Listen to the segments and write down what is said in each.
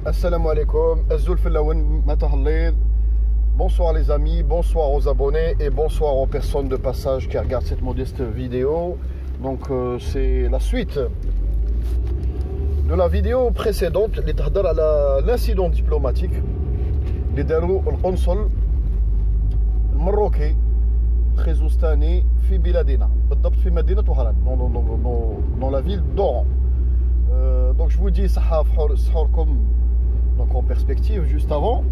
Assalamu alaikum, Azul Filaoun, Matahallid. Bonsoir les amis, bonsoir aux abonnés et bonsoir aux personnes de passage qui regardent cette modeste vidéo. Donc c'est la suite de la vidéo précédente, les tahdar à l'incident diplomatique. Les darou al-Consul marocain Khrizoustani fi Biladina, بالضبط في مدينة وهران, dans la ville d'Oran. Donc je vous dis sahaf comme donc en perspective juste avant.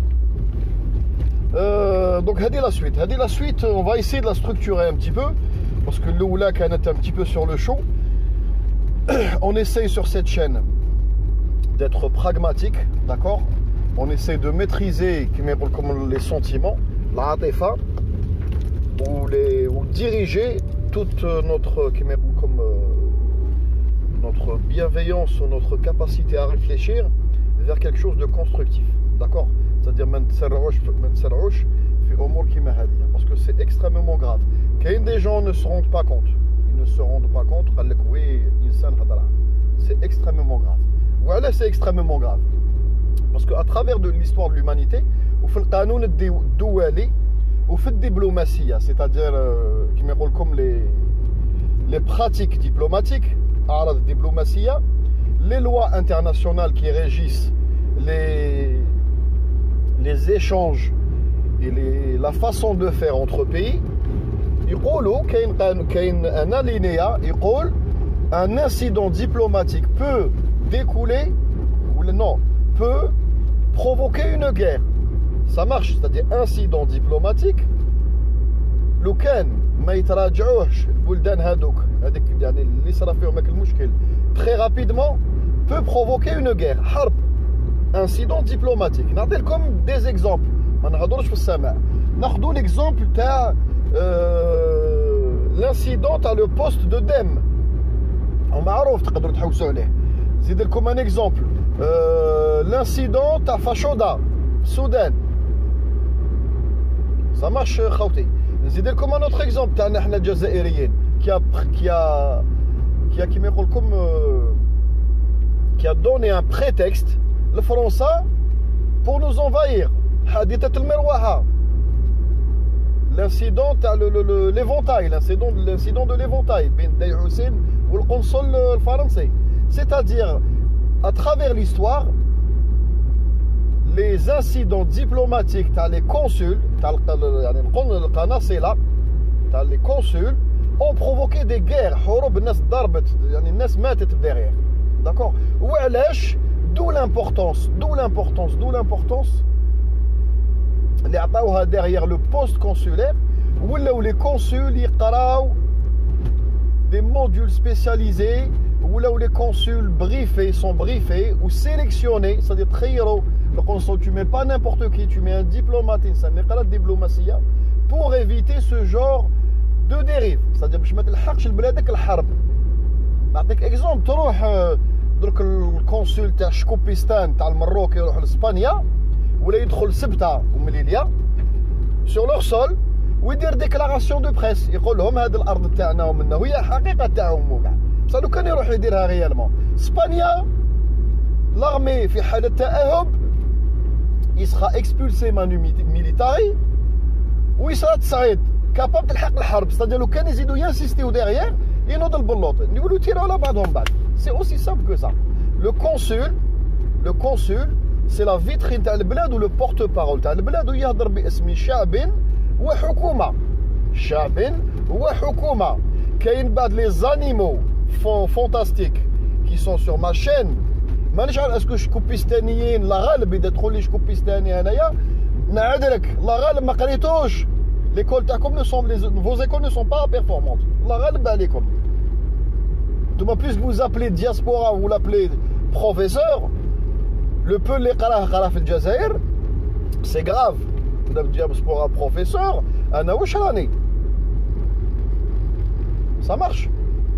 Donc هذه la suite, on va essayer de la structurer un petit peu parce que l'oula qui est un petit peu sur le chaud. On essaye sur cette chaîne d'être pragmatique, d'accord? On essaie de maîtriser comme les sentiments, la atifa, ou diriger toute notre notre bienveillance ou notre capacité à réfléchir vers quelque chose de constructif, d'accord? C'est-à-dire parce que c'est extrêmement grave. Quand des gens ne se rendent pas compte, c'est extrêmement grave. Voilà, c'est extrêmement grave. Parce qu'à travers de l'histoire de l'humanité, on fait le canon douali, on fait de diplomatie, c'est-à-dire comme les pratiques diplomatiques, les lois internationales qui régissent les échanges et la façon de faire entre pays. Un alinéa, un incident diplomatique peut découler, ou non, peut provoquer une guerre. Ça marche, c'est-à-dire incident diplomatique. لو كان ما يتراجعوش البلدان هذوك هذيك يعني اللي صرا فيهم هاك المشكل très rapidement peut provoquer une guerre. حرب, incident diplomatique. نعطي لكم des exemples, ما نهضروش في السماء. ناخذوا l'exemple تاع l'incident تاع le poste de DEM. معروف تقدروا تحوسوا عليه. نزيد لكم un exemple, l'incident تاع فاشودا Soudan. Ça marche خاوتي. نزيد لكم un autre exemple تاعنا حنا الجزائريين qui a donné un prétexte le français pour nous envahir. حادثة المروحة, l'incident تاع l'éventail, l'incident de l'éventail بين داي حسين والقنصل الفرنسي. C'est-à-dire à travers l'histoire, les incidents diplomatiques, les consuls, les consuls ont provoqué des guerres. D'accord? D'où l'importance derrière le poste consulaire, où les consuls des modules spécialisés, où les consuls sont briefés ou sélectionnés, c'est-à-dire le consul, tu mets pas n'importe qui, tu mets un diplomate, ça n'est pas la diplomatie, pour éviter ce genre de dérive. C'est-à-dire باش ما تلحقش لبلادك الحرب. نعطيك اكزومبل, تروح درك الكونسول تاع شكوبيستان تاع المروك يروح لاسبانيا ولا يدخل سبته ومليليا sur leur sol ويدير ديكلاراسيون دو بريس يقول لهم هذه الارض تاعنا ومنا, وهي حقيقه تاعهم وكاع. بصح لو كان يروح يديرها ريالمون اسبانيا, l'armée في حاله تاهب, il sera expulsé manu militari ou il sera تصعيد capable تلحق الحرب. c'est-à-dire لو كان يزيدوا ينسيستيو derrière ينوض البلوط يولوا يتيروا على بعضهم بعد. c'est aussi simple que ça. le consul c'est la vitrine تاع البلاد و le porte-parole تاع البلاد, ويهضر باسم شعب وحكومة. كاين بعض les animaux fantastiques qui sont sur ma chaîne. مانيش عارف اسكو شكوبيستانيين لا غالب اذا تقول لي شكوبيستاني انايا نعذرك, لا غالب ما قريتوش ليكول تاعكم, vos écoles ne sont pas performantes. لا غالب عليكم انتوما بليس vous appelez diaspora, vous l'appelez professeur, le peu اللي قراه في الجزائر c'est grave. ولا diaspora professeur انا واش راني ça marche.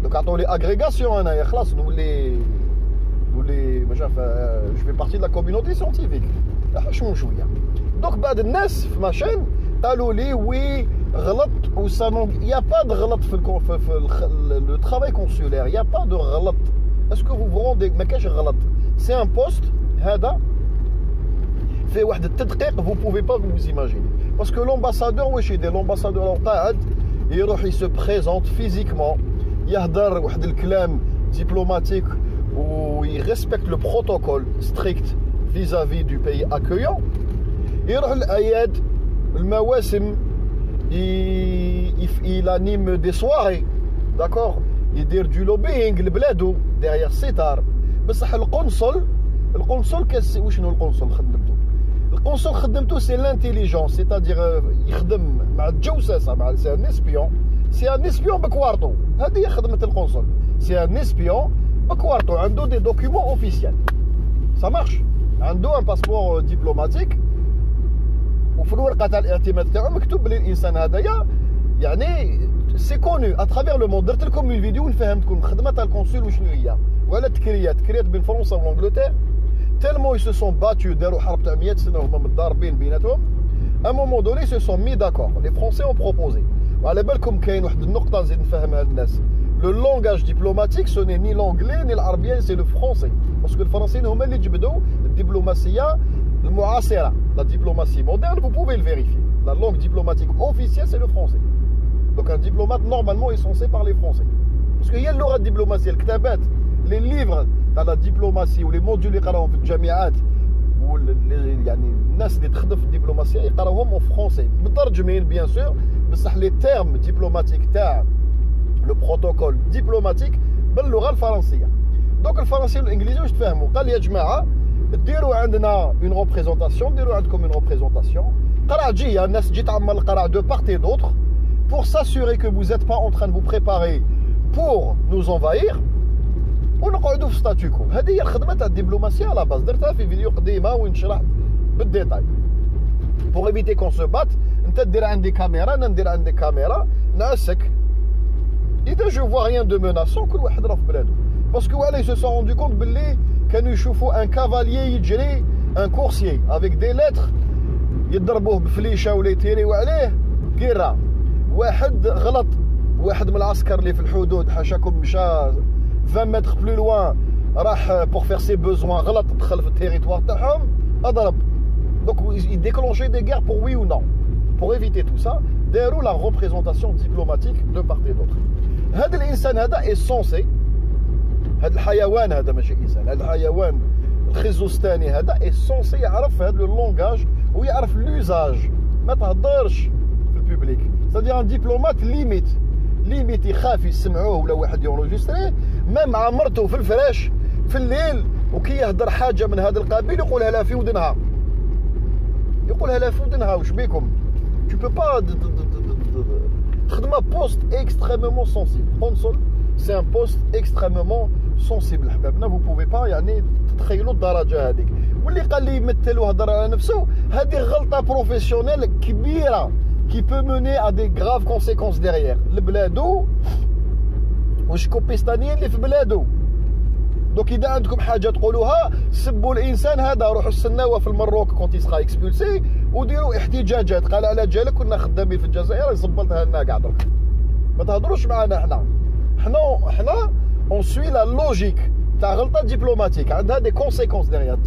donc عطوا لي agrégation انايا خلاص نولي je fais partie de la communauté scientifique. Donc بعد الناس في ما chaîne قالوا لي وي غلط, il n'y a pas de غلط في le travail consulaire, il n'y a pas de غلط. Est-ce que vous vous rendez, ما كاينش غلط. C'est un poste هذا fait واحد التدقيق vous pouvez pas vous imaginer. Parce que l'ambassadeur واش يدير l'ambassadeur قاعد يروح il se présente physiquement يهدر واحد الكلام diplomatique où il respecte le protocole strict vis-à-vis du pays accueillant. يروح الأعياد المواسم il anime des soirées, d'accord, يدير du lobbying لبلادو derrière ستار. بصح القنصل وشنو القنصل خدمته؟ القنصل خدمته سي لانتيليجونس، سيتادير يخدم مع الجوساسه، مع سي ان اسبيون، سي ان اسبيون بكوارتو. هذه هي خدمه القنصل، سي ان اسبيون بكوارتو، عنده دي دوكيومون اوفيسيال سا مارش، عنده ان باسبور دبلوماتيك، وفي الورقه تاع الاعتماد تاعو مكتوب بلي الانسان هذايا يعني سي كونو اترافير لو موند. درت لكم اون فيديو نفهمتكم الخدمه تاع القنصل وشنو هي، وعلى تكريات بين فرنسا والانجلتير تالمون ils se sont battus، داروا حرب تاع 100 سنه وهما متضاربين بيناتهم. ا مومون دوني se sont mis d'accord، لي فرونسي ont proposé. وعلى بالكم كاين واحد النقطه نزيد نفهمها للناس، لو لونغاج دبلوماتيك سو ني ني لونغلي ني العربيان، سي لو فرونسي، باسكو الفرنسيين هما اللي جبدوا الدبلوماسيه المعاصره، لا دبلوماسيه مودرن. vous pouvez le vérifier، la langue diplomatique officielle c'est le français. donc un diplomate normalement est censé parler français، باسكو هي اللغه الدبلوماسيه. الكتابات لي ليفر تاع لا دبلوماسي ولي موديول اللي يقراوهم في الجامعات يعني الناس اللي تخدم في الدبلوماسيه يقراوهم اون فرونسي مترجمين بيان سور، بصح لي تيرم دبلوماتيك تاع لو بروتوكول دبلوماتيك باللغه الفرنسيه. دونك الفرنسي والانجليزي واش تفهموا؟ قال يا جماعه ديروا عندنا اون ريبريزونطاسيون، ديروا عندكم اون ريبريزونطاسيون قراجيه، الناس تجي تعمر القرع دو بارت اي دوتر pour s'assurer que vous n'êtes pas en train de vous préparer pour nous envahir ونقعدوا في ستاتيو كو. هذه هي الخدمه تاع الدبلوماسيه على باز، درتها في فيديو قديمه وين شرحت بالديتاي. بوغ ايفيتي كون سو بات، انت دير عندي كاميرا انا ندير عندي كاميرا نعسك، اذا جو فوا ريان دو موناسون كل واحد راه في بلادو. باسكو علاه سو سون روندو كونت باللي كانوا يشوفوا ان كافاليي يجري ان كورسيي افيك دي لتر يضربوه بفليشه ولا يتيريو عليه كيرا. واحد غلط، واحد من العسكر اللي في الحدود حاشاكم مشى 20 متر بلو لوان راح بور فير سي بوزوان، غلط دخل في التيريتوار تاعهم اضرب. دونك يديكلونشي دي غير بور وي او نو. بور ايفيتي تو سا داروا لا ريبريزونطاسيون دبلوماتيك دو بارت اي دوتر. هذا الانسان هذا اي سونسي، هذا الحيوان هذا ماشي انسان، هذا الحيوان الخيزوستاني هذا اي سونسي يعرف هذا لو لونغاج ويعرف لوزاج، ما تهضرش في البوبليك. سادير ان دبلومات ليميت يخاف يسمعوه ولا واحد يونجستريه ما مع مرته في الفراش في الليل، وكي يهدر حاجه من هذا القبيل يقولها لها في ودنها، يقولها لها في ودنها. واش بيكم؟ tu peux pas تخدم بوست اكستريمومون سونسيبل. قنصل سي ان بوست اكستريمومون سونسيبل حبابنا، vous pouvez pas يعني تتخيلوا الدرجه هذيك. واللي قال لي يمثل وهضر على نفسه هذه غلطه بروفيسيونيل كبيره qui peut mener à des graves conséquences derrière. لبلادو واش كوبيستانيين اللي في بلادو. دونك اذا عندكم حاجه تقولوها سبوا الانسان هذا، روحوا استناوه في المروك كونتي سخا اكسبولسي وديروا احتجاجات. قال على جالك كنا خدامين في الجزائر زبلتها لنا كاع درك، ما تهضروش معنا. حنا اون سوي لا لوجيك تاع غلطه دبلوماتيك عندها دي كونسيكونس derrière.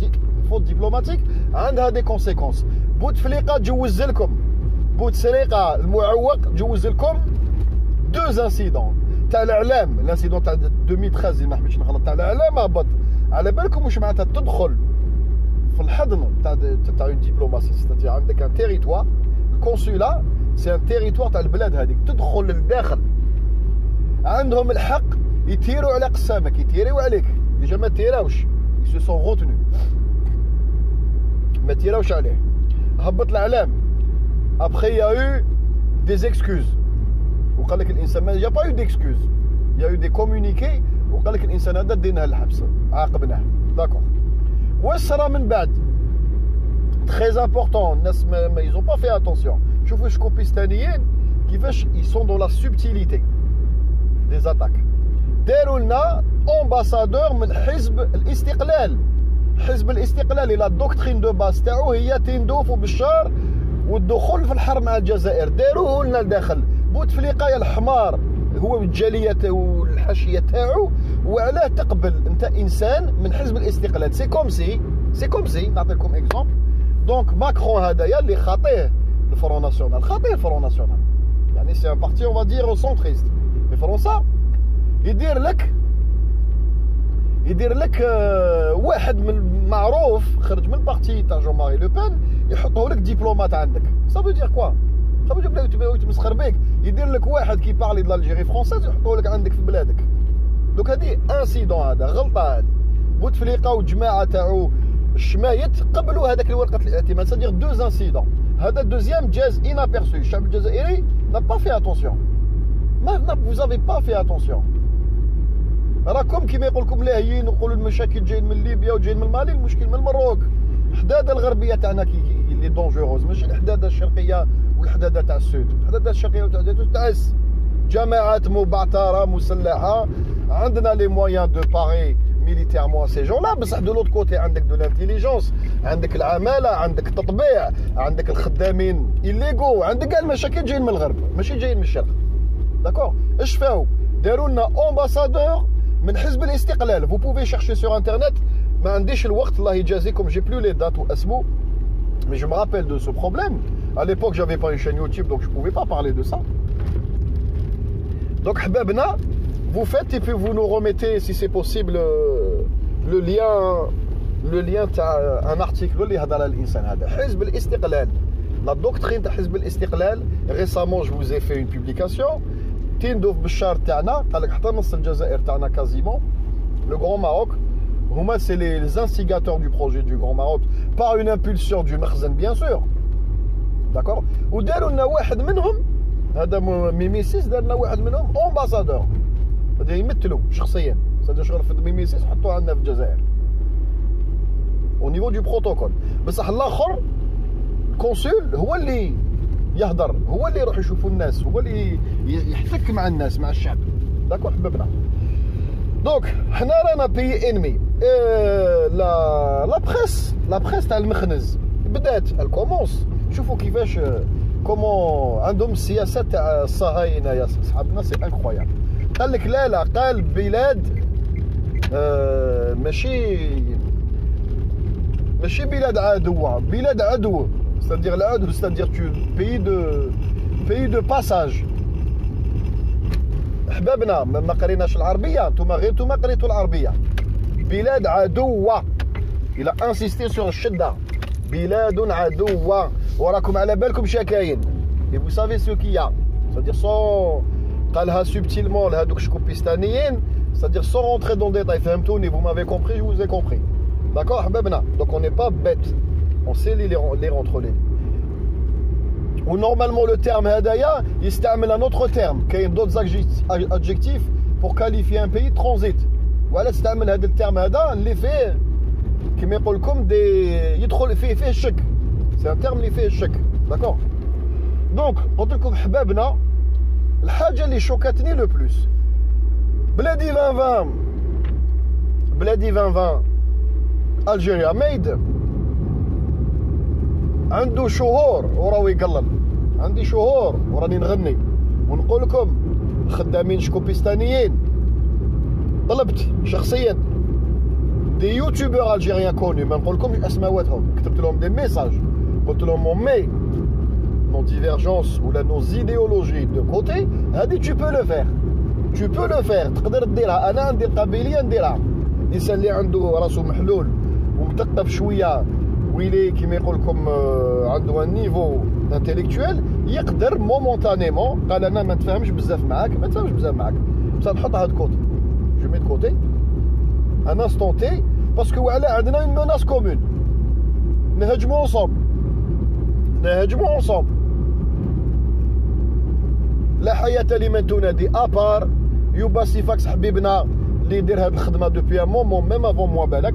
فوت دبلوماتيك عندها دي كونسيكونس. بوتفليقه جوز لكم، بوتسريقه المعوق جوز لكم دوز انسيدون تاع الاعلام. الانسيدون تاع 2013 ما حبيتش نغلط، تاع الاعلام هبط. على بالكم واش معناتها تدخل في الحضن تاع الدبلوماسي، ستاتي عندك ان تيريتوار، الكونسولا سي ان تيريتوار تاع البلاد هذيك، تدخل للداخل. عندهم الحق يتيروا على قسامك، يتيروا عليك. ديجا ما تيراوش، سو سون روتنو، ما تيراوش عليه. هبط الاعلام. Après, il y a eu des excuses. وقال لك الانسان ما با يو ديكسكوز، il y a eu des communiqués وقال لك الانسان هذا ديناه الحبس، عاقبناه. داكور. واش صرا من بعد؟ تري امبورطون، الناس ما ils ont pas fait attention. شوفوا الشكوبيستانيين كيفاش ils sont dans la subtilité des attaques. داروا لنا امباسادور من حزب الاستقلال. حزب الاستقلال الى الدوكترين دو باس تاعو هي تندوف وبشار والدخول في الحرب مع الجزائر. داروه لنا لداخل. بوتفليقه يا الحمار هو والجاليه والحاشيه تاعو، وعلاه تقبل انت انسان من حزب الاستقلال؟ سي كوم سي نعطيكم اكزومبل. Donc Macron هدايا اللي خاطيه الفرون ناسيونال خاطيه الفرون ناسيونال يعني سي ان بارتي اون فادير سونتريست في فرنسا يدير لك واحد من معروف خرج من البارتي تاع جون ماري لو بان يحطوه لك دبلومات عندك صافو دير كوا صافو بلا يتمسخر بك يدير لك واحد كي بارلي د الجيري فرونسيز يحطوه لك عندك في بلادك دوك هادي انسيدون هذا غلطه هذه بوتفليقه وجماعه تاعو الشمايت قبلوا هذاك الورقه الاعتماد سادير دوز انسيدون هذا دوزيام جاز انابيرسو الشعب الجزائري n'a pas fait attention vous avez pas fait attention راكم كيما يقول لكم لاهيين ويقولوا المشاكل جايين من ليبيا وجايين من المالي المشكل من المروك الحداده الغربيه تاعنا كي اللي دونجوروز ماشي الحداده الشرقيه والحداده تاع السود الحداده الشرقيه والحداده تاع الس جماعات مبعثره مسلحه عندنا لي مويان دو باري ميليتيرمون سي جون لا بصح دو لوت كوتي عندك دو لانتيليجونس عندك العماله عندك التطبيع عندك الخدامين إليغو عندك كاع المشاكل جايين من الغرب ماشي جايين من الشرق داكور اش فاو داروا لنا امباسادور من حزب الاستقلال vous pouvez chercher sur internet ما عنديش الوقت الله يجازيكم j'ai plus les dates واسمو mais je me rappelle de ce problème à l'époque j'avais pas une chaîne YouTube donc je pouvais pas parler de ça donc حبابنا vous faites et puis vous nous remettez si c'est possible le lien تاع un article اللي هضر على الانسان هذا حزب الاستقلال la doctrine تاع حزب الاستقلال récemment je vous ai fait une publication تندوف بالشار تاعنا قال لك حتى نص الجزائر تاعنا كازيمون لو غران ماروك هما سي les instigateurs du projet du Grand Maroc par une impulsion du مخزن bien sûr d'accord وداروا لنا واحد منهم هذا ميميسيس دار لنا واحد منهم امباسادور هذا يمثلوا شخصيا هذا شغل في ميميسيس حطوه عندنا في الجزائر au niveau du protocole بصح الاخر الكونسول هو اللي يهدر هو اللي يروح يشوفوا الناس هو اللي يحتك مع الناس مع الشعب داكور حبابنا دونك حنا رانا بي انمي لا بريس تاع المخنز بدات الكومونس شوفوا كيفاش كومون عندهم السياسه تاع الصهاينه يا صحابنا سي انكرويابل قال لك لا قال بلاد ماشي بلاد عدوه بلاد عدو c'est-à-dire العدو c'est-à-dire tu pays de passage احبابنا ما قريناش العربيه نتوما غير نتوما قريتوا العربيه بلاد عدوه الى انسيستي سور الشده بلاد عدوه وراكم على بالكم شكاين et vous savez ce qu'il y a c'est-à-dire sans قالها سبتيلمون لهذوك الشكوبيستانيين c'est-à-dire sans rentrer dans le détail فهمتوني vous m'avez compris je vous ai compris d'accord احبابنا donc on n'est pas bête on sait les entre les ou normalement le terme هدايا يستعمل un autre terme كاين d'autres adjectifs pour qualifier un pays de transit وعلى تستعمل هذا الترم هذا اللي فيه كما يقول لكم يدخل فيه الشك سي ان ترم اللي فيه الشك داكور دونك قلت لكم حبابنا الحاجه اللي شوكاتني لو بلوس بلادي 2020 الجيريا ميد عنده شهور وراهو يقلل عندي شهور وراني نغني ونقول لكم خدامين شكوبيستانيين طلبت شخصيا دي يوتيوبر الجيريان كوني ما نقول لكم اسماواتهم كتبت لهم دي ميساج قلت لهم مون مي نو ديفيرجونس ولا نو زيديولوجي دو كوتي هذه tu peux le faire تقدر ديرها انا عندي القابليه نديرها الانسان اللي عنده راسو محلول ومثقف شويه ويلي كيما يقول لكم عنده ان نيفو انتيليكتويل يقدر مومونتانيمون قال انا ما نتفاهمش بزاف معاك بصح نحطها هاد كوتي جو مي كوتي ان انستون تي باسكو وعلى عندنا اون موناس كومون نهجموا انصومبل لا حياة لمن تنادي ابار يوبا سيفاكس حبيبنا اللي يدير هاد الخدمه دوبيا ان مومون ميم افون موا بالك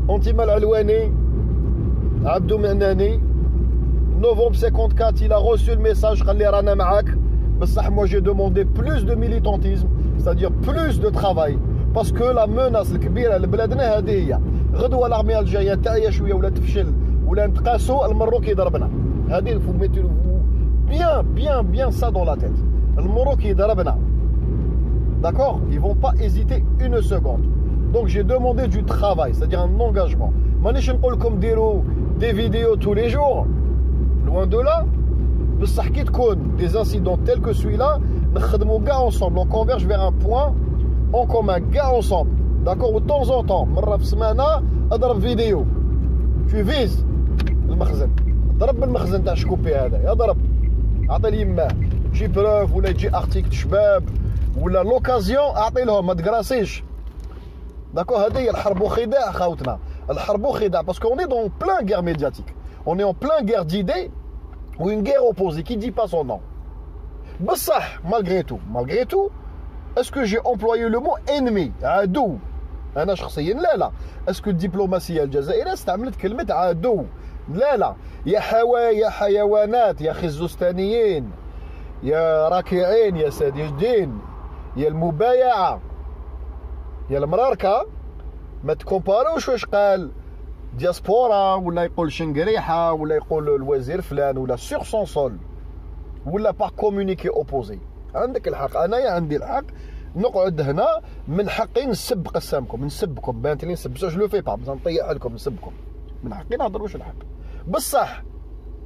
أنتيما العلواني عبدو معناني نوفمبر 54 il a reçu le message قال لي رانا معاك بصح moi j'ai demandé plus de militantisme c'est-à-dire plus de travail parce que la menace الكبيره لبلادنا هذه هي غدوه الارميه الجايه تعيا شويه ولا تفشل ولا نتقاسوا المروكي يضربنا هذه faut mettre bien ça dans la tête المروكي يضربنا d'accord ils vont pas hésiter une seconde. Donc j'ai demandé du travail, c'est-à-dire un engagement. مانيش نقول لكم ديروا des vidéos tous les jours, loin de là. بصح كي تكون des incidents tels que celui-là, نخدموا كاع ensemble, on converge vers un point en commun كاع ensemble. D'accord, de temps en temps, مرة في السمانة اضرب فيديو. Tu vises المخزن. ضرب بالمخزن تاع شكوبي هذا، يضرب. اعطي ليماه. تجي بروف ولا يجي ارتيكل شباب ولا لوكازيون اعطي لهم ما تقراسيش. داكو هذه هي الحرب وخداع خاوتنا. الحرب وخداع باسكو on est dans plein guerre médiatique. On est en plein guerre d'idées ou une guerre opposée qui dit pas son nom. بصح malgré tout est-ce que j'ai employé le mot ennemi عدو انا شخصيا لا اسكو الدبلوماسيه الجزائريه استعملت كلمه عدو لا يا حيوانات يا خزستانيين يا راكعين يا سادجين يا المبايعه يا المراركه ما تكومباروش واش قال دياسبورا ولا يقول شنقريحه ولا يقول الوزير فلان ولا سور سون سول ولا باغ كومونيكي اوبوزي. عندك الحق، انايا عندي الحق نقعد هنا من حقي نسب قسامكم، نسبكم بانت لي نسب جو لو في با بزاف نطيح لكم نسبكم، من حقي نهضر واش الحق.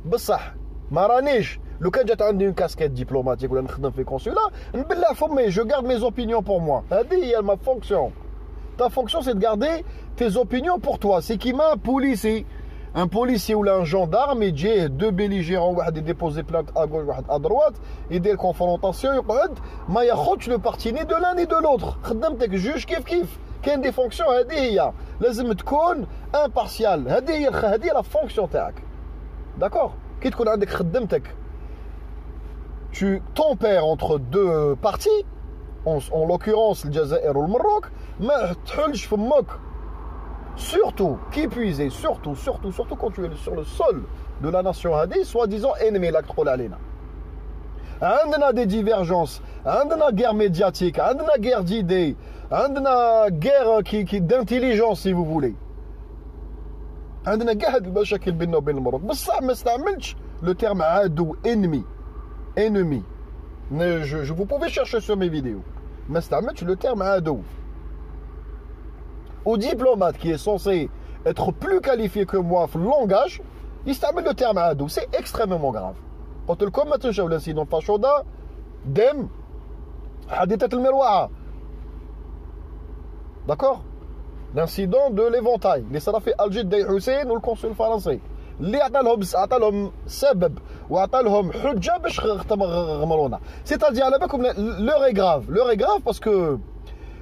بصح ما رانيش لو كان جات عندي اون كاسكيت ديبلوماتيك ولا نخدم في كونسولا نبلع فمي جو غارد مي اوبينيون بور موا. هذه هي ما فونكسيون. Ta fonction c'est de garder tes opinions pour toi. C'est qui m'a un policier ou un gendarme يجي deux belligérants واحد يديبوزي plainte à gauche واحد à droite يدير confrontation يقعد ما ياخذش le parti ni de l'un ni de l'autre. خدمتك جوج كيف كاين دي فونكسيون هذه هي لازم تكون امبارسيال. هذه هي لا فونكسيون تاعك. داكور كي تكون عندك خدمتك tu tempères entre deux parties en l'occurrence الجزائر والمروك ما تحلش فمك. Surtout, qui puiser, surtout quand tu es sur le sol de la nation hadi, soi-disant ennemi, là, on a des divergences, on a guerre médiatique, on a guerre d'idées, on a guerre d'intelligence, si vous voulez. On a guerre de mashakil binna bin al-Maroc. Mais ça, mais le terme adou, ennemi. Vous pouvez chercher sur mes vidéos. Mais le terme adou. Au diplomate qui est censé être plus qualifié que moi dans le langage, il s'appelle le terme adou. C'est extrêmement grave. Quand le combattant ou l'incident Fashoda, Dem, Haditat al-Mirwa'a. D'accord? L'incident de l'éventail. Les salafis Al-Jid Day Hussein ou le consul français. C'est-à-dire, l'heure est grave. L'heure est grave parce que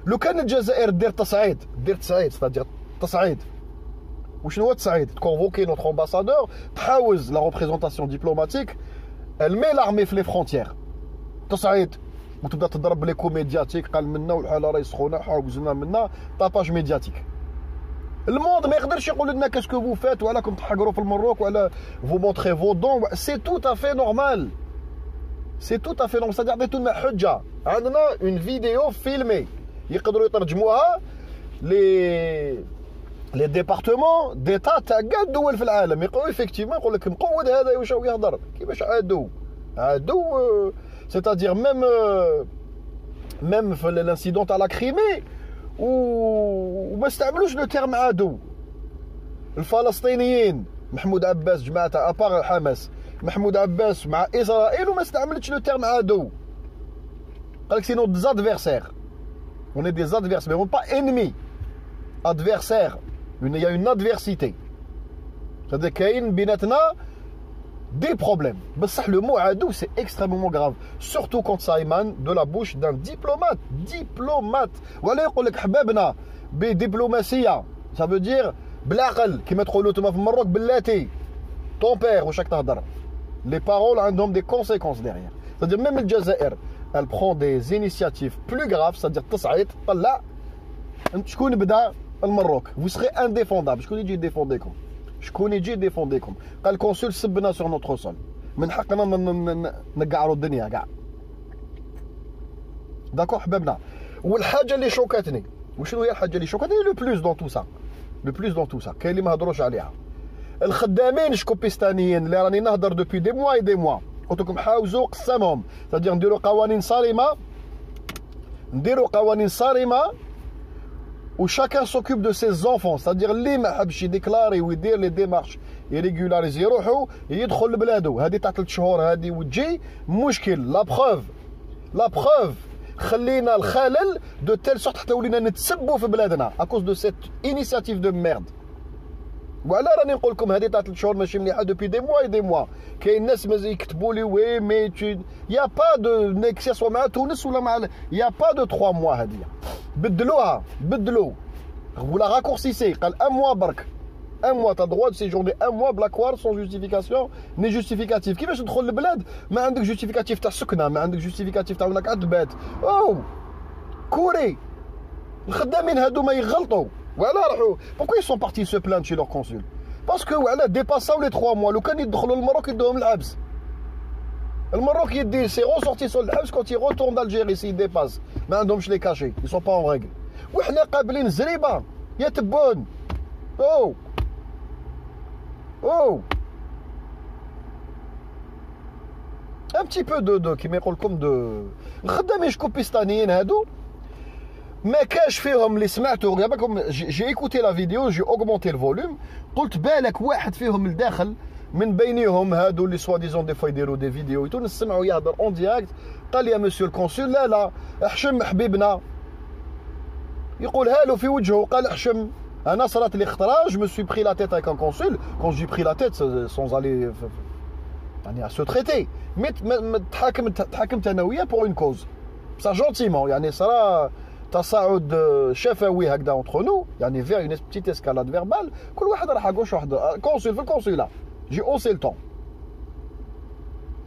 لو كان الجزائر دير تصعيد c'est-à-dire تصعيد وشنو هو التصعيد تكونفوكي نوتر امباسادور تحاوز لا ريبريزونطاسيون ديبلوماتيك elle met l'armée في لي فرونتيير تصعيد وتبدا تضرب ليكو ميدياتيك قال منا والحاله راهي سخونه حاوزنا منا طاباج ميدياتيك. الموند ما يقدرش يقول لنا كاسكو فو فات وعلاكم تحقروا في المروك وعلى فو مونتري فو دون. سي تو افي نورمال c'est-à-dire عطيتو لنا حجه عندنا اون فيديو فيلمي يقدروا يترجموها لي ديبارتمون ديتا تاع كاع الدول في العالم يقولوا ايفيكتيفمون يقول لك مقود هذا واش هو يهضر كيفاش عدو c'est-à-dire même في الانسيدون تاع لا كريمي وما استعملوش لو تيرم عدو. الفلسطينيين محمود عباس جماعه تاع ابار حماس محمود عباس مع اسرائيل وما استعملتش لو تيرم عدو. قال لك سينو ديزادفيرسير. On est des adversaires, mais on n'est pas ennemis. Adversaires. Il y a une adversité. C'est-à-dire qu'il y a des problèmes. Mais ça, le mot adou, c'est extrêmement grave. Surtout quand ça émane de la bouche d'un diplomate. Voilà, on dit que les diplomatie, ça veut dire blaqal, qui mettent l'automate au Maroc, bellati, ton père, ou chaque tardar. Les paroles ont des conséquences derrière. C'est-à-dire même le Jazair, elle prend des initiatives plus graves, c'est-à-dire تصعيد طلع شكون بدا المروك vous serez indéfendable. شكون يجي يديفونديكم قال الكونسول سبنا sur notre sol من حقنا نقعروا الدنيا كاع. داكور حبابنا. والحاجه اللي شوكاتني وشنو هي الحاجه اللي شوكاتني لو بلوس دون تو سا كاين اللي ما هضروش عليها. الخدامين شكوبيستانيين اللي راني نهضر دوبي دي موا قلت لكم حاوزوا قسامهم c'est-à-dire نديروا قوانين صارمه où chacun s'occupe de ses enfants, c'est-à-dire اللي ما حبش يديكلاري ويدير لي ديمارش يريغولاريزي روحو يدخل لبلادو هذه تاع 3 شهور هذه وتجي مشكل. لا بروف خلينا الخلل دو تيل سورت حتى ولينا نتسبوا في بلادنا اكوز دو سيت انيسياتيف دو ميرد. وعلى راني نقول لكم هذه تاع 3 شهور ماشي مليحه دوبي دي موا دي موا. كاين ناس مازال يكتبوا لي وي مي يا با دو نيكسيسوا مع تونس ولا مع يا با دو 3 موا. هذه بدلوا ولا راكورسيسي قال 1 موا برك 1 mois, tu as le droit de séjourner 1 mois black war sans justification ni justificatif. كيفاش تدخل للبلاد ما عندك جوستيفيكاتيف تاع السكنه، ما عندك جوستيفيكاتيف تاع انك تبات. كوري الخدامين هادو ما يغلطوا. وعلى راحوا بوركو ils sont partis se plaindre chez leur consul باسكو وعلى ديباساو لي 3 mois. لو كان يدخلوا للمروك يدوهم الحبس. المروك يدي سي ريسورتيسون الحبس كونت يروتورن d'Algérie سي ديباس ما عندهمش لي كاشي ils sont pas en règle. وحنا قابلين زريبه يا تبون. un petit peu de كيما يقول لكم دو الخدامين شكوبيستانيين هادو ما كاش فيهم اللي سمعتو. بالكم جي ايكوتي لا فيديو جي اوغمونتي الفوليوم قلت بالك واحد فيهم الداخل من بينهم هادو اللي سوا ديزون دي فوا يديروا دي فيديو يتو نسمعوا يهضر اون ديريكت قال يا مسيو الكونسول لا احشم حبيبنا يقولها له في وجهه قال احشم انا صرات لي خطره جو مو سوي بري لا تيت افيك ان كونسول كون جي بري لا تيت سونز الي يعني سو تريتي مي تحاكمت انا وياه بور اون كوز بصح جونتيمون يعني صرا تصاعد شفوي هكذا اونتر نو يعني فير اون بتيت اسكالاد فيربال كل واحد راح اغوش واحد كونسول في الكونسولا جي اوسي التون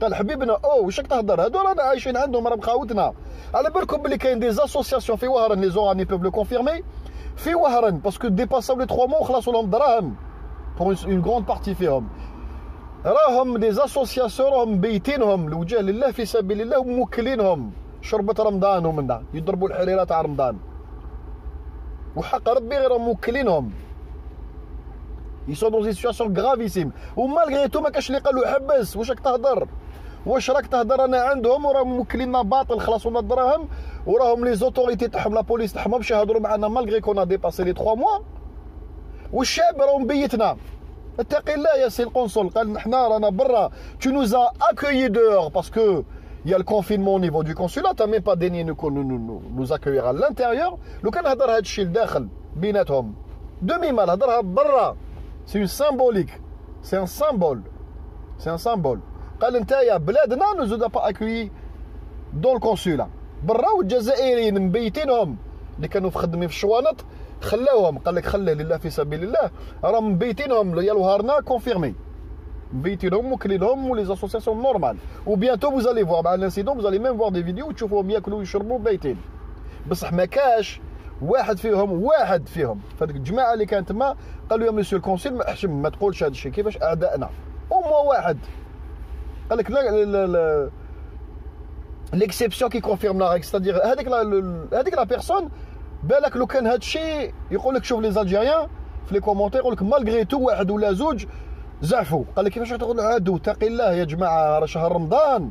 قال حبيبنا واش تهضر هادو رانا عايشين عندهم راه مخاوتنا على بالكم بلي كاين دي اسوسياسيون في وهران لي زوراني بوبل كونفيرمي في وهران باسكو ديباساو لي 3 مو وخلصوا لهم دراهم بور اون غروند بارتي فيهم راهم دي اسوسياسيون راهم بيتينهم لوجه لله في سبيل الله وموكلينهم شربة رمضان ومن دا يضربوا الحريره تاع رمضان وحق ربي غير موكلينهم ils sont dans une situation gravissime ومالغري تو ما كاش اللي قالوا حبس واش راك تهضر واش راك تهضر انا عندهم وراهم موكليننا باطل خلصوا لنا الدراهم وراهم لي زوتوريتي تاعهم لا بوليس تاعهم باش يهضروا معنا مالغري كون ديباسي لي 3 موا والشعب راهم بيتنا. اتقي الله يا سي القنصل قال حنا رانا برا tu nous as accueillis dehors parce que il y a le confinement au niveau du consulat t'as même pas daigné nous accueillir à l'intérieur. لو كان هضر هذا الشيء لداخل بيناتهم دمي مال هضرها برا c'est une symbolique c'est un symbole قال نتايا بلادنا nous a pas accueillis dans le consulat برا والجزائريين مبيتينهم اللي كانوا خدامين في الشوانط خلاوهم قال لك خليه لله في سبيل الله راهم مبيتينهم يا الوهرنا كونفيرمي مبيتينهم موكلينهم ولي اسوسياسيون نورمال وبيانتو vous allez voir مع الانسيدون vous allez même voir des vidéos تشوفوهم ياكلوا ويشربوا بايتين بصح ما كاش واحد فيهم فهذيك الجماعه اللي كانت تما قالوا يا مسيو الكونسيل ما احشم ما تقولش هذا الشيء كيفاش اعدائنا او واحد قال لك لا ليكسيبسيون كي كونفيرم لا ريغ ستادير هذيك لا بيرسون بالك لو كان هذا الشيء يقول لك شوف لي زالجيريان في لي كومونتير يقول لك مالغري تو واحد ولا زوج زعفوا قال لك كيفاش تقول عادوا اتقي الله يا جماعه راه شهر رمضان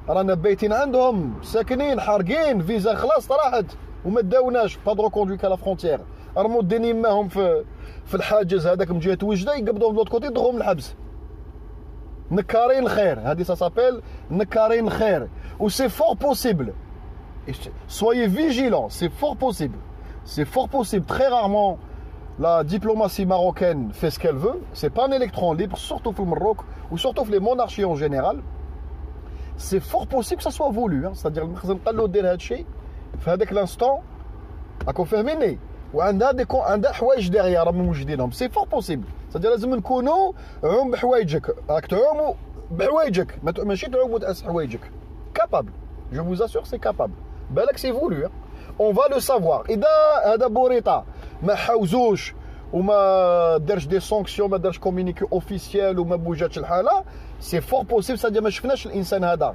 رانا بايتين عندهم ساكنين حارقين فيزا خلاص طرحت وما داوناش با دو كوندوي لا فرونتيير رموا دينين ماهم في الحاجز هذاك من جهه وجده يقبضوهم لوط كوتي يدخلوهم الحبس نكارين الخير هذه سا سابيل نكارين الخير و سي فور بوسيبل soyez vigilants c'est fort possible très rarement la diplomatie marocaine fait ce qu'elle veut c'est pas un électron libre surtout au Maroc ou surtout les monarchies en général c'est fort possible que ça soit voulu c'est-à-dire المخزن قال له دير هذا الشيء في هذاك الانستون راكم فاهميني وعندها حوايج ديغيا راهم موجودينهم سي فور بوسيبل c'est-à-dire لازم نكونوا عوم بحوايجك راك تعوموا بحوايجك ماشي تعوموا تأس حوايجك capable je vous assure c'est capable بالك سي فولو on va le savoir اذا هذا بوريطه ما حوزوش وما دارش دي سانكسيون ما دارش كومونيكي اوفيسيال وما بوجاتش الحاله سي فور بوسيبل c'est-à-dire ما شفناش الانسان هذا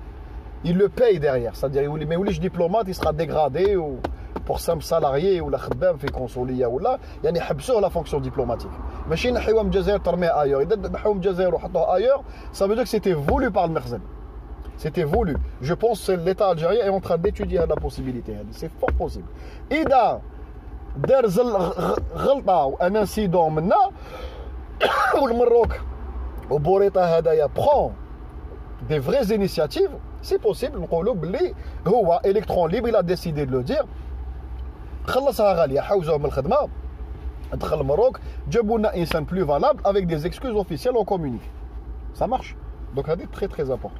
il le paye derrière c'est-à-dire يولي ما يوليش دبلومات il sera dégradé ou pour simple salarié ولا خدام في كونسوليه ولا يعني حبسوه لا فونكسيون دبلوماتيك ماشي نحيوها من الجزائر ترميه ايور اذا نحيوها من الجزائر وحطوها ايور ça veut dire que c'était voulu par le مخزن c'était voulu je pense que l'état algérien est en train d'étudier la possibilité c'est fort possible اذا دار غلطه وان انسيدون منا والمروك وبوريطه هدايا برون دي فريز انيشياتيف سي بوسيبل نقولوا باللي هو الكترون ليبر لا ديسيدي دو لو دير خلصها غاليه حوزوه من الخدمه دخل المروك جابوا لنا انسان بلو فالابل افيك دي زيكسكوز اوفيسيال اون كومونيك سا مارش دونك هذه تري تري امبورطون.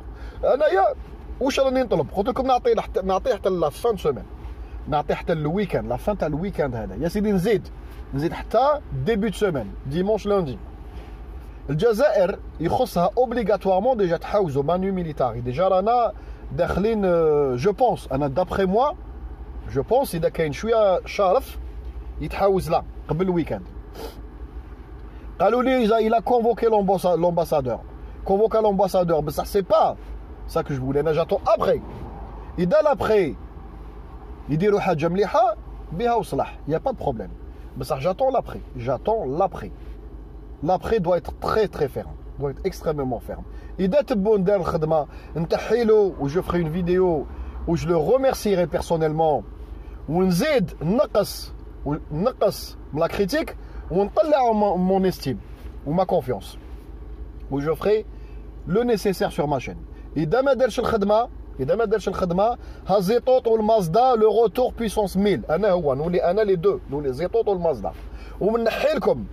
انايا واش راني نطلب؟ قلت لكم نعطيه حتى لا فان سومين، نعطيه حتى الويكاند لا فان تاع الويكاند هذا يا سيدي، نزيد حتى ديبي دو سومين ديمونش لوندي. الجزائر يخصها اوبليغاتوارمون ديجا تحوزوا مانيو ميليتاري، ديجا رانا داخلين جو بونس انا دابخي موا جو بونس اذا كاين شويه شارف يتحوز لا قبل الويكاند. قالوا لي il a convoqué l'ambassadeur convoqué l'ambassadeur بصح سي با ça que je voulais. انا جاتون ابخي اذا لابخي يديروا حاجه مليحه بها وصلح يا با دو بروبليم، بصح جاتون لابخي l'après doit être très très ferme, doit être extrêmement ferme. إذا تبون دار الخدمة نتحيلو و je ferai une vidéo où je le remercierai personnellement ونزيد نقص من la critique ونطلع mon estime ou ma confiance où je ferai le nécessaire sur ma chaîne. إذا ما دارش الخدمة ها زيطوط والمازدا لو روتور بويسونس 1000 أنا هو نولي أنا لي دو نولي زيطوط والمازدا ومنحيلكم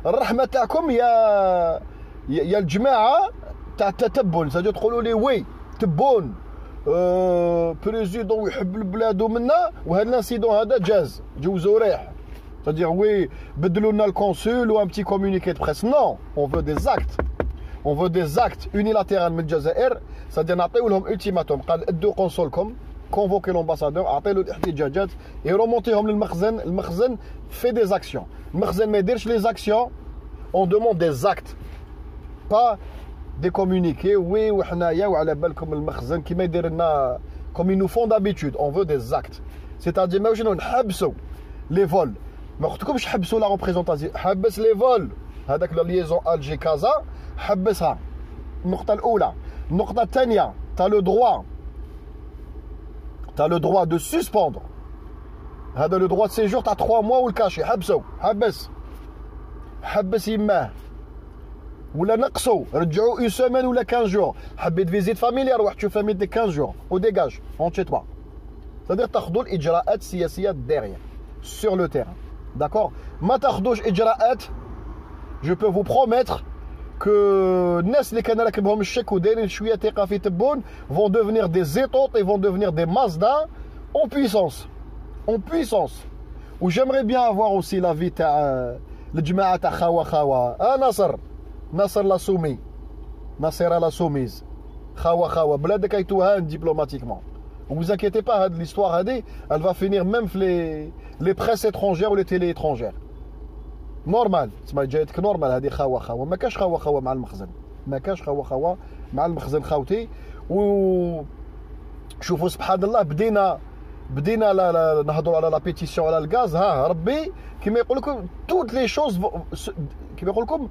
الرحمه تاعكم يا الجماعه تاع التتبن، ساجو تقولوا لي وي تبون بريزيدون يحب البلاد منا وهذا الانسيدون هذا جوزوا ريح c'est-à-dire oui بدلوا لنا الكونسول و ان بتي كومونيكي دو بريس. نو اون فو دي زاكت يونيلاتيرال من الجزائر، c'est-à-dire نعطيو لهم التيماتوم قال ادوا قنصلكم كونفوكي لومباسادور اعطي له الاحتجاجات يرومونتيهم للمخزن، المخزن في دي زاكسيون، المخزن ما يديرش لي زاكسيون اون دوموند دي زاكت با دي كومونيكي وي وحنايا وعلى بالكم المخزن كيما يدير لنا كوم نو فون دابيتود اون فو دي زاكت سيتادير ماشي نحبسوا لي فول، ما قلتلكمش حبسوا لا ريبريزونطاسيون، حبس لي فول هذاك لا ليزون الجي كازا حبسها. النقطه الاولى. النقطه الثانيه تا لو دروا le droit de suspendre هذا le droit de séjour تاع 3 mois والكاشي حبس يماه ولا نقصوا رجعوا اون سيمين ولا 15 جور. حبيت فيزيت فاميليا روح تشوف فاميلتك 15 جور وديجاج اون تشي توا، c'est-à-dire تاخذوا الاجراءات السياسيه ديريير sur le terrain. d'accord ما تاخذوش اجراءات je peux vous promettre que الناس اللي كان راكبهم الشك ودايرين شويه ثقه في تبون vont devenir des زيطوط et vont devenir des Mazda en puissance. و j'aimerais bien avoir aussi la vie تاع الجماعه تاع خاوه ناصر لا سومي ناصر لا سوميز خاوه بلادك ايتوهان دبلوماتيكمون. vous inquiétez pas هاد l'histoire هادي elle va finir même في les presses étrangères ou les télé étrangères نورمال. تسمى جايتك نورمال هذه خاوه ما كاش خاوه مع المخزن، ما كاش خاوه مع المخزن خاوتي. و شوفوا سبحان الله بدينا نهضروا على لا بيتيسيون على الغاز. ها ربي كيما يقول لكم توت لي شوز كيما يقول لكم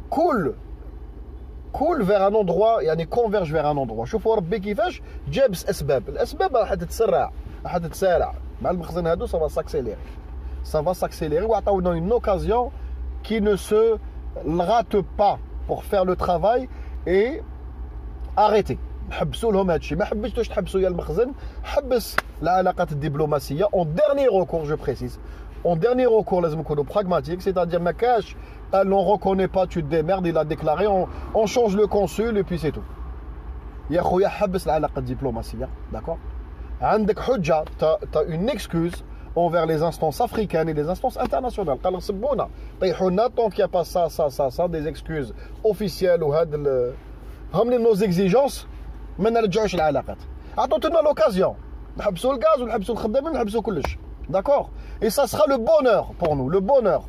كول فيغ ان اندروا يعني كونفيرج فيغ ان اندروا. شوفوا ربي كيفاش جاب الاسباب راح تتسارع مع المخزن هادو. ça va s'accélérer ou attendons une occasion qui ne se rate pas pour faire le travail et arrêter. حبسوا لهم هادشي، ما حبيتوش تحبسوا يا المخزن، حبس العلاقات الدبلوماسيه en dernier recours je précise. en dernier recours لازم نكونوا pragmatique, c'est-à-dire ما كاش قال on reconnaît pas tu te démerdes, il a déclaré on change le consul et puis c'est tout. يا خويا حبس العلاقه الدبلوماسيه. d'accord عندك حجه تا une excuse envers les instances africaines et les instances internationales. قال صبونا طيحوا لنا tant qu'il y a pas ça des excuses officielles وهاد هم nos exigences ما نرجعوش العلاقات. عطونا لوكازيون نحبسوا الغاز ونحبسوا الخدامين ونحبسوا كلش. d'accord et ça sera le bonheur pour nous, le bonheur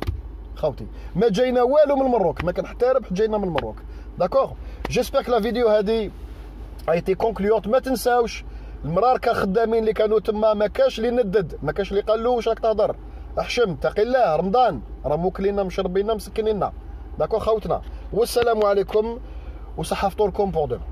خاوتي. ما جاينا والو من المروك، ما كان حتى ربح جاينا من المروك. d'accord j'espère que la vidéo هذه a été concluante. ما تنساوش المراركه خدامين اللي كانوا تما ما كاش اللي ندد، ما كاش اللي قال له واش راك تهضر، احشم تقي الله رمضان راه موكلينا مشربينا مسكنينا. داكو خوتنا والسلام عليكم وصحه فطوركم بور دوما.